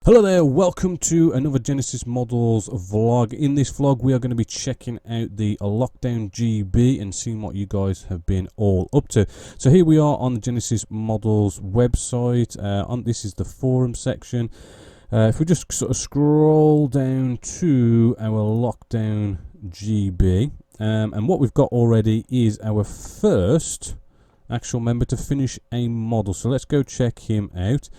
Hello there, welcome to another Genesis Models vlog. In this vlog we are going to be checking out the Lockdown GB and seeing what you guys have been all up to. So here we are on the Genesis Models website. This is the forum section. If we just sort of scroll down to our Lockdown GB, and what we've got already is our first actual member to finish a model. So let's go check him out.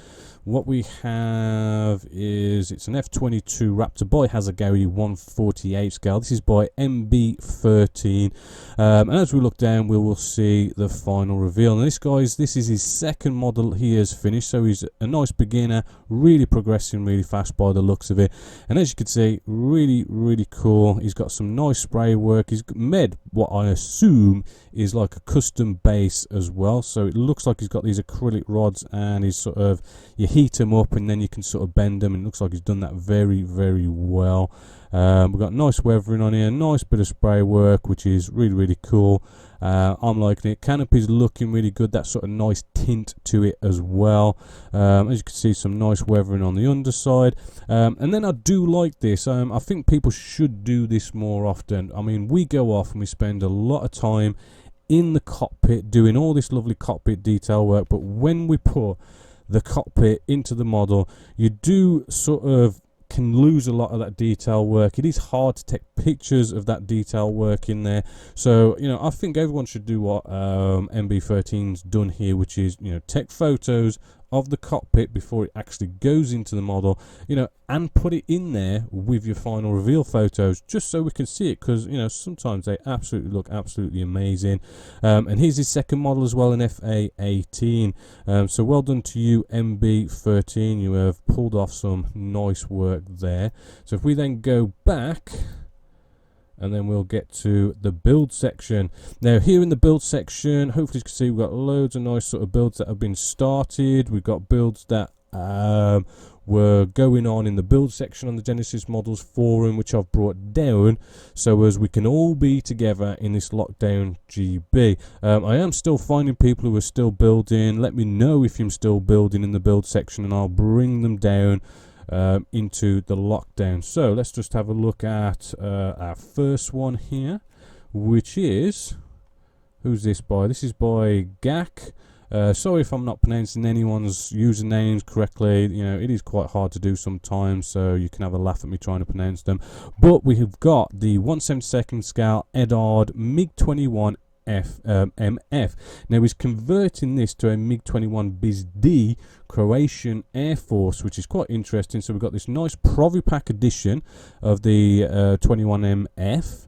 What we have is, it's an F22 Raptor by Hasegawa 148 scale. This is by MB13. And as we look down, we will see the final reveal. And this is his second model he has finished. So he's a nice beginner, really progressing really fast by the looks of it. And as you can see, really cool. He's got some nice spray work. He's made what I assume is like a custom base as well. So it looks like he's got these acrylic rods, and he's sort of, you heat them up and then you can sort of bend them, and it looks like he's done that very well. We've got nice weathering on here, nice bit of spray work, which is really cool. I'm liking it. Canopy's looking really good, that sort of nice tint to it as well. As you can see, some nice weathering on the underside. And then I do like this. I think people should do this more often. I mean, we go off and we spend a lot of time in the cockpit doing all this lovely cockpit detail work, but when we put the cockpit into the model, you do sort of can lose a lot of that detail work. It is hard to take pictures of that detail work in there. So, you know, I think everyone should do what MB13's done here, which is, you know, take photos of the cockpit before it actually goes into the model, you know, and put it in there with your final reveal photos, just so we can see it, because, you know, sometimes they absolutely look absolutely amazing. And here's his second model as well, an FA18. So well done to you, MB13. You have pulled off some nice work there. So if we then go back, and then we'll get to the build section. Now here in the build section, hopefully you can see we've got loads of nice sort of builds that have been started. We've got builds that were going on in the build section on the Genesis Models forum, which I've brought down so as we can all be together in this Lockdown GB. I am still finding people who are still building. Let me know if you're still building in the build section, and I'll bring them down into the Lockdown. So let's just have a look at our first one here, which is, who's this by? This is by Gak. Sorry if I'm not pronouncing anyone's usernames correctly. You know, it is quite hard to do sometimes, so you can have a laugh at me trying to pronounce them. But we have got the 1/72 scale Edard MiG-21 MF. Now he's converting this to a MiG-21 BiS-D Croatian Air Force, which is quite interesting. So we've got this nice Provipak edition of the 21MF,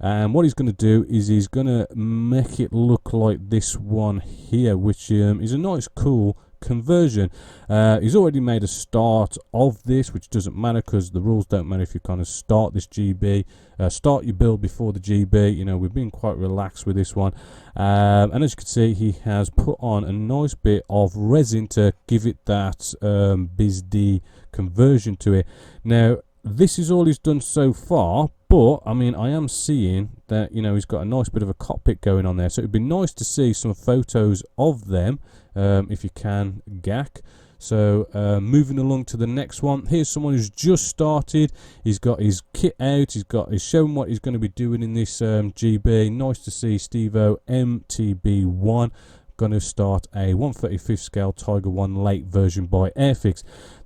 and what he's going to do is he's going to make it look like this one here, which is a nice cool conversion. He's already made a start of this, which doesn't matter because the rules don't matter if you kind of start this GB, start your build before the GB. You know, we've been quite relaxed with this one, and as you can see, he has put on a nice bit of resin to give it that BiS-D conversion to it. Now this is all he's done so far, but I mean, I am seeing that, you know, he's got a nice bit of a cockpit going on there, so it'd be nice to see some photos of them if you can, Gak. So moving along to the next one, here's someone who's just started. He's got his kit out, he's shown what he's going to be doing in this GB. Nice to see Stevo MTB1 going to start a 1/35 scale Tiger 1 late version by Airfix.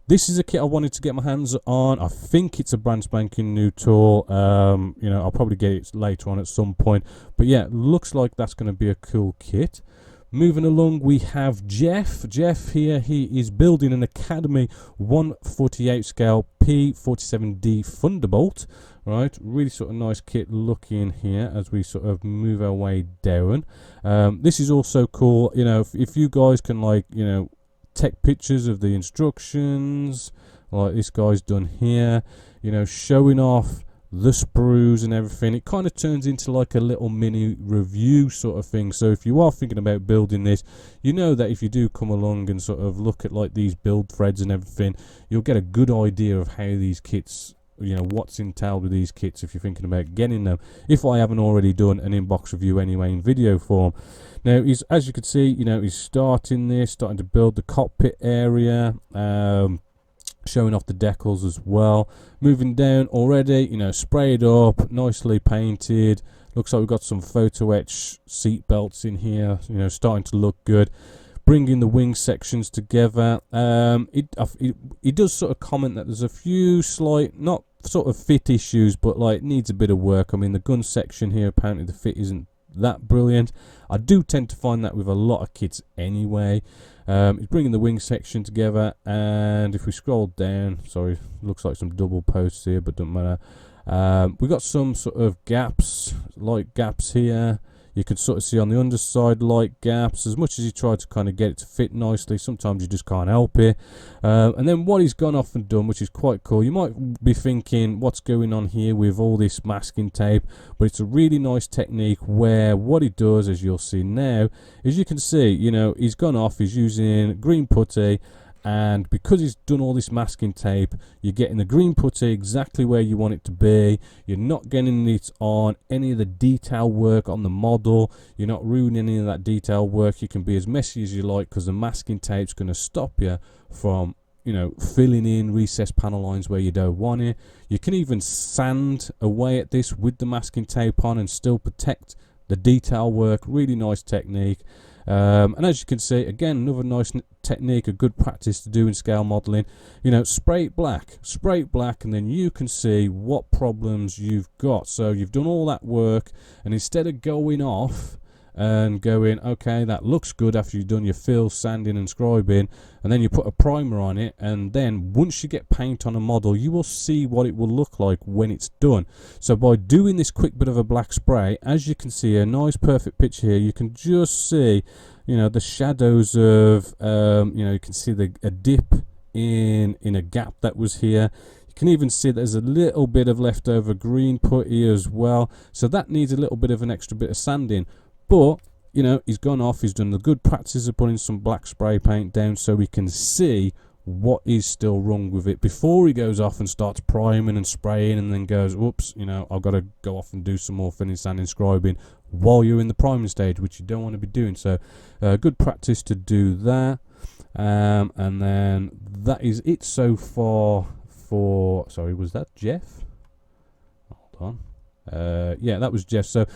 This is a kit I wanted to get my hands on. I think it's a brand spanking new tool. You know, I'll probably get it later on at some point. But yeah, looks like that's going to be a cool kit. Moving along, we have Jeff. Jeff here, he is building an Academy 1/48 scale P47D Thunderbolt. Right, really sort of nice kit looking here as we sort of move our way down. This is also cool. You know, if you guys can, like, you know, take pictures of the instructions like this guy's done here, you know, showing off the sprues and everything, it kind of turns into like a little mini review sort of thing. So if you are thinking about building this, you know that if you do come along and sort of look at like these build threads and everything, you'll get a good idea of how these kits, you know, what's entailed with these kits if you're thinking about getting them, if I haven't already done an inbox review anyway in video form. Now he's, as you can see, you know, he's starting to build the cockpit area. showing off the decals as well. Moving down already, you know, sprayed up, nicely painted. Looks like we've got some photo etch seat belts in here, you know, starting to look good. Bringing the wing sections together. It does sort of comment that there's a few slight, not sort of fit issues, but like needs a bit of work. I mean, the gun section here, apparently the fit isn't that brilliant. I do tend to find that with a lot of kits anyway. It's bringing the wing section together, and if we scroll down, sorry, looks like some double posts here, but don't matter. We've got some sort of gaps, light gaps here. You can sort of see on the underside light gaps. As much as you try to kind of get it to fit nicely, sometimes you just can't help it. And then what he's gone off and done, which is quite cool, you might be thinking what's going on here with all this masking tape, but it's a really nice technique where what he does, as you'll see now, is you can see, you know, he's gone off, he's using green putty, and because he's done all this masking tape, you're getting the green putty exactly where you want it to be. You're not getting it on any of the detail work on the model. You're not ruining any of that detail work. You can be as messy as you like, because the masking tape's going to stop you from, you know, filling in recessed panel lines where you don't want it. You can even sand away at this with the masking tape on and still protect the detail work. Really nice technique. And as you can see, again, another nice technique, a good practice to do in scale modeling. You know, spray it black, and then you can see what problems you've got. So you've done all that work, and instead of going off and going, okay, that looks good after you've done your fill, sanding and scribing, and then you put a primer on it, and then once you get paint on a model, you will see what it will look like when it's done. So by doing this quick bit of a black spray, as you can see, a nice perfect picture here, you can just see, you know, the shadows of, you know, you can see a dip in a gap that was here. You can even see there's a little bit of leftover green putty as well, so that needs a little bit of an extra bit of sanding. But, you know, he's gone off, he's done the good practice of putting some black spray paint down so we can see what is still wrong with it before he goes off and starts priming and spraying and then goes, whoops, you know, I've got to go off and do some more finish, sanding, scribing while you're in the priming stage, which you don't want to be doing. So, good practice to do that. And then that is it so far for, sorry, was that Jeff? Hold on. Yeah, that was Jeff. So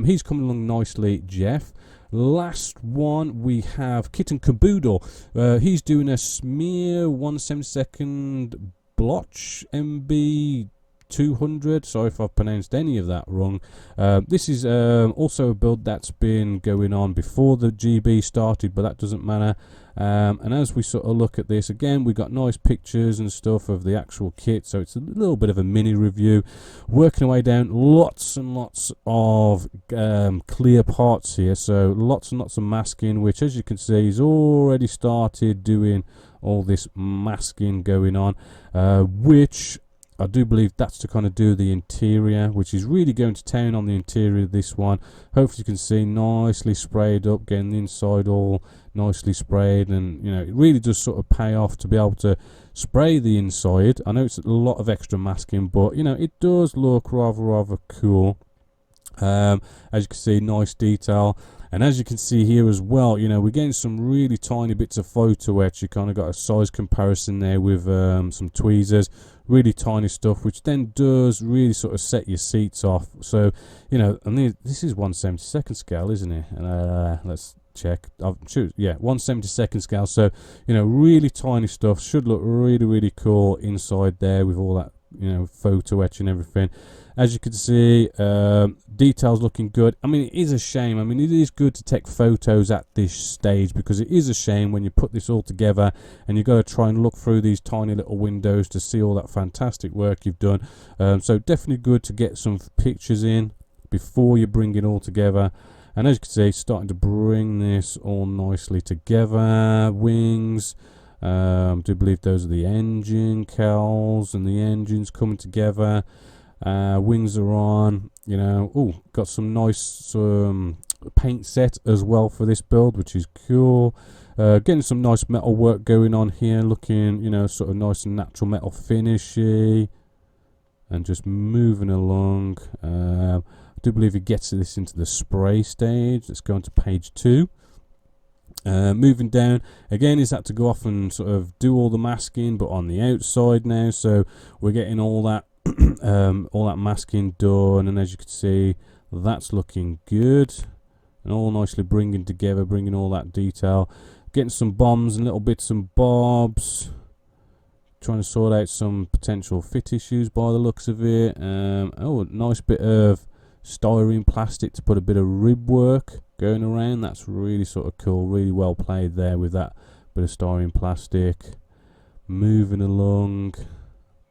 he's coming along nicely, Jeff. Last one we have Kitten Caboodle. He's doing a smear 1/72 blotch MB 200. Sorry if I've pronounced any of that wrong. This is also a build that's been going on before the GB started, but that doesn't matter. And as we sort of look at this again, we've got nice pictures and stuff of the actual kit, so it's a little bit of a mini review. Working our way down, lots and lots of clear parts here, so lots and lots of masking, which as you can see he's already started doing all this masking going on, which I do believe that's to kind of do the interior, which is really going to town on the interior of this one. Hopefully you can see nicely sprayed up, getting the inside all nicely sprayed, and you know, it really does sort of pay off to be able to spray the inside. I know it's a lot of extra masking, but you know, it does look rather cool. As you can see, nice detail. And as you can see here as well, you know, we're getting some really tiny bits of photo etch. You kind of got a size comparison there with some tweezers, really tiny stuff, which then does really sort of set your seats off. So, you know, and this is 1/72 scale, isn't it? And let's check. Yeah, 1/72 scale. So, you know, really tiny stuff. Should look really cool inside there with all that, you know, photo etch and everything. As you can see, details looking good. I mean, it is a shame. I mean, it is good to take photos at this stage, because it is a shame when you put this all together and you've got to try and look through these tiny little windows to see all that fantastic work you've done. So definitely good to get some pictures in before you bring it all together. And as you can see, starting to bring this all nicely together. Wings. Do believe those are the engine cowls, and the engine's coming together. Wings are on, you know. Oh, got some nice paint set as well for this build, which is cool. Getting some nice metal work going on here, looking, you know, sort of nice and natural metal finishy, and just moving along. I do believe he gets this into the spray stage. Let's go on to page 2. Moving down again, is that to go off and sort of do all the masking, but on the outside now. So we're getting all that all that masking done, and as you can see, that's looking good and all nicely bringing together, bringing all that detail, getting some bombs and little bits and bobs, trying to sort out some potential fit issues by the looks of it. Oh, nice bit of styrene plastic to put a bit of rib work going around. That's really sort of cool, really well played there with that bit of styrene plastic. Moving along,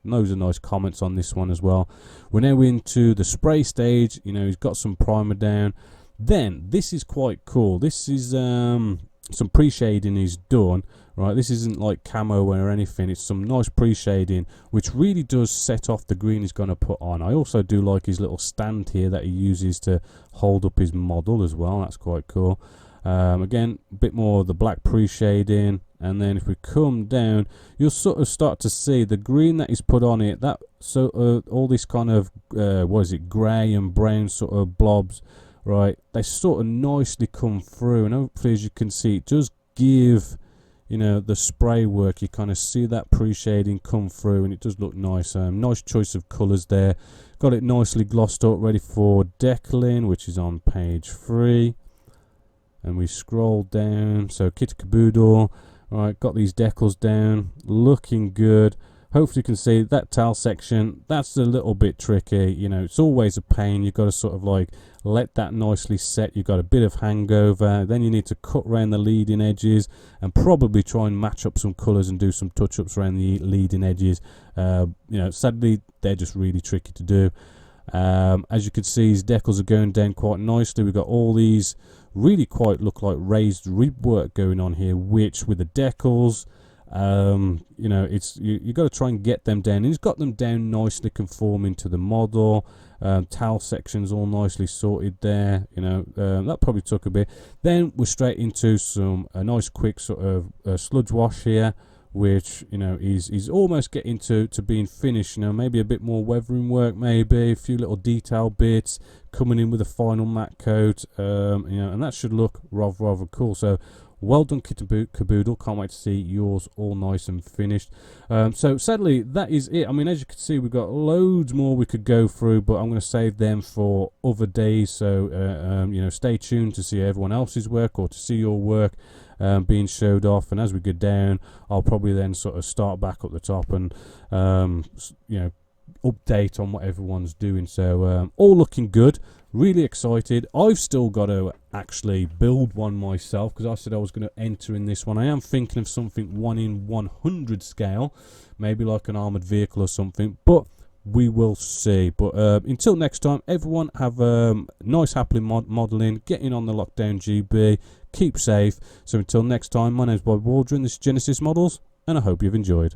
loads of nice comments on this one as well. We're now into the spray stage. You know, he's got some primer down. Then this is quite cool. This is some pre-shading is done, right? This isn't like camo or anything. It's some nice pre-shading, which really does set off the green he's going to put on. I also do like his little stand here that he uses to hold up his model as well. That's quite cool. Again, a bit more of the black pre-shading, and then if we come down, you'll sort of start to see the green that he's put on it. That all this kind of what is it, grey and brown sort of blobs, right? They sort of nicely come through, and hopefully, as you can see, it does give, you know, the spray work. You kind of see that pre-shading come through, and it does look nice. Nice choice of colours there. Got it nicely glossed up, ready for decaling, which is on page 3. And we scroll down, so Kit Caboodle, right, got these decals down, looking good. Hopefully you can see that tail section, that's a little bit tricky, you know, it's always a pain. You've got to sort of like let that nicely set. You've got a bit of hangover, then you need to cut around the leading edges and probably try and match up some colours and do some touch-ups around the leading edges. You know, sadly, they're just really tricky to do. As you can see, his decals are going down quite nicely. We've got all these really quite look like raised rib work going on here, which with the decals, you know, it's you got to try and get them down, and he's got them down nicely conforming to the model. Towel sections all nicely sorted there, you know. That probably took a bit. Then we're straight into a nice quick sort of sludge wash here, which, you know, he's almost getting to being finished. You know, maybe a bit more weathering work, maybe a few little detail bits coming in with a final matte coat, you know, and that should look rather cool. So well done, Kit Caboodle. Can't wait to see yours all nice and finished. So sadly, that is it. I mean, as you can see, we've got loads more we could go through, but I'm going to save them for other days. So you know, stay tuned to see everyone else's work or to see your work being showed off. And as we go down, I'll probably then sort of start back up the top and you know, update on what everyone's doing. So all looking good, really excited. I've still got to actually build one myself, because I said I was going to enter in this one. I am thinking of something 1/100 scale, maybe like an armored vehicle or something, but we will see. But until next time, everyone have nice happily modelling, getting on the Lockdown GB, keep safe. So until next time, my name's Bob Waldron, this is Genesis Models, and I hope you've enjoyed.